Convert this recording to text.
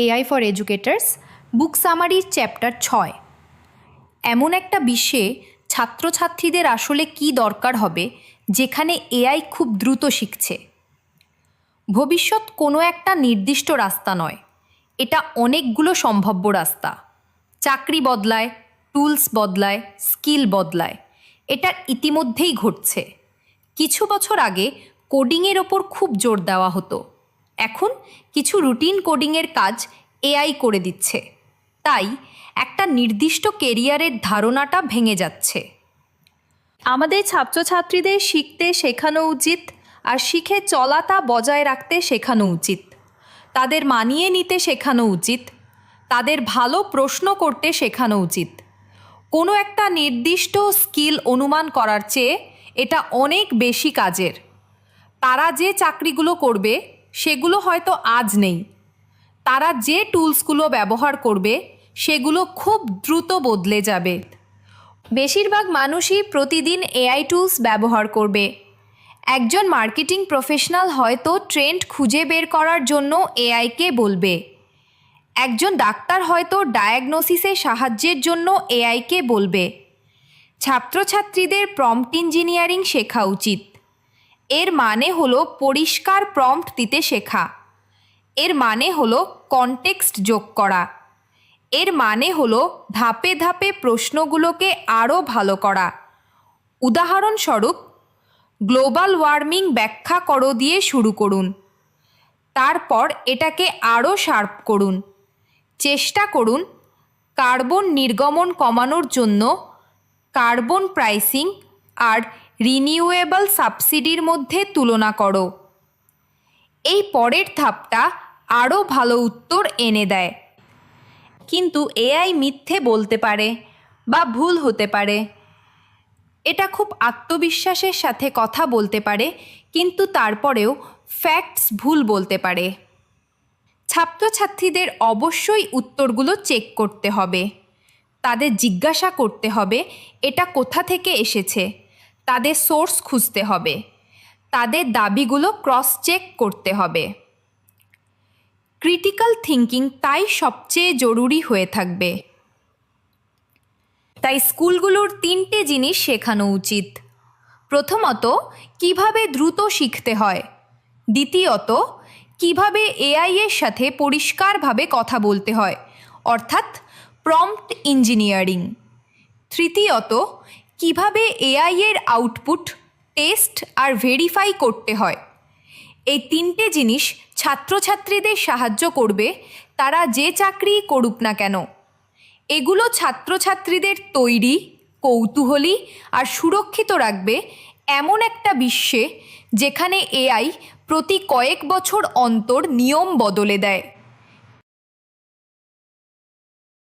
AI for educators book সামারির chapter 6। এমন একটা বিশ্বে ছাত্রছাত্রীদের আসলে কি দরকার হবে যেখানে এআই খুব দ্রুত শিখছে। ভবিষ্যৎ কোনো একটা নির্দিষ্ট রাস্তা নয়, এটা অনেকগুলো সম্ভাব্য রাস্তা। চাকরি বদলায়, টুলস বদলায়, স্কিল বদলায়, এটা ইতিমধ্যেই ঘটছে। কিছু বছর আগে কোডিংয়ের ওপর খুব জোর দেওয়া হতো, এখন কিছু রুটিন কোডিংয়ের কাজ এআই করে দিচ্ছে। তাই একটা নির্দিষ্ট কেরিয়ারের ধারণাটা ভেঙে যাচ্ছে। আমাদের ছাত্রছাত্রীদের শিখতে শেখানো উচিত, আর শিখে চলা তা বজায় রাখতে শেখানো উচিত। তাদের মানিয়ে নিতে শেখানো উচিত, তাদের ভালো প্রশ্ন করতে শেখানো উচিত। কোনো একটা নির্দিষ্ট স্কিল অনুমান করার চেয়ে এটা অনেক বেশি কাজের। তারা যে চাকরিগুলো করবে সেগুলো হয়তো আজ নেই, তারা যে টুলসগুলো ব্যবহার করবে সেগুলো খুব দ্রুত বদলে যাবে। বেশিরভাগ মানুষই প্রতিদিন এআই টুলস ব্যবহার করবে। একজন মার্কেটিং প্রফেশনাল হয়তো ট্রেন্ড খুঁজে বের করার জন্য এআইকে বলবে। একজন ডাক্তার হয়তো ডায়াগনোসিসে সাহায্যের জন্য এআইকে বলবে। ছাত্রছাত্রীদের প্রম্পট ইঞ্জিনিয়ারিং শেখা উচিত। এর মানে হলো পরিষ্কার প্রম্পট দিতে শেখা। এর মানে হলো কনটেক্সট যোগ করা। এর মানে হলো ধাপে ধাপে প্রশ্নগুলোকে আরও ভালো করা। উদাহরণস্বরূপ, গ্লোবাল ওয়ার্মিং ব্যাখ্যা করো দিয়ে শুরু করুন, তারপর এটাকে আরও শার্প করুন। চেষ্টা করুন কার্বন নির্গমন কমানোর জন্য কার্বন প্রাইসিং আর রিনিউয়েবল সাবসিডির মধ্যে তুলনা করো। এই পরের ধাপটা আরও ভালো উত্তর এনে দেয়। কিন্তু এআই মিথ্যে বলতে পারে বা ভুল হতে পারে। এটা খুব আত্মবিশ্বাসের সাথে কথা বলতে পারে, কিন্তু তারপরেও ফ্যাক্টস ভুল বলতে পারে। ছাত্রছাত্রীদের অবশ্যই উত্তরগুলো চেক করতে হবে। তাদের জিজ্ঞাসা করতে হবে এটা কোথা থেকে এসেছে। তাদের সোর্স খুঁজতে হবে। তাদের দাবিগুলো ক্রস চেক করতে হবে। ক্রিটিক্যাল থিঙ্কিং তাই সবচেয়ে জরুরি হয়ে থাকবে। তাই স্কুলগুলোর 3টে জিনিস শেখানো উচিত। প্রথমত, কিভাবে দ্রুত শিখতে হয়। দ্বিতীয়ত, কিভাবে এআই এর সাথে পরিষ্কারভাবে কথা বলতে হয়, অর্থাৎ প্রম্পট ইঞ্জিনিয়ারিং। তৃতীয়ত, কিভাবে এআই এর আউটপুট টেস্ট আর ভেরিফাই করতে হয়। এই 3টে জিনিস ছাত্রছাত্রীদের সাহায্য করবে, তারা যে চাকরিই করুক না কেন। এগুলো ছাত্রছাত্রীদের তৈরি, কৌতূহলী আর সুরক্ষিত রাখবে এমন একটা বিশ্বে যেখানে এআই প্রতি কয়েক বছর অন্তর নিয়ম বদলে দেয়।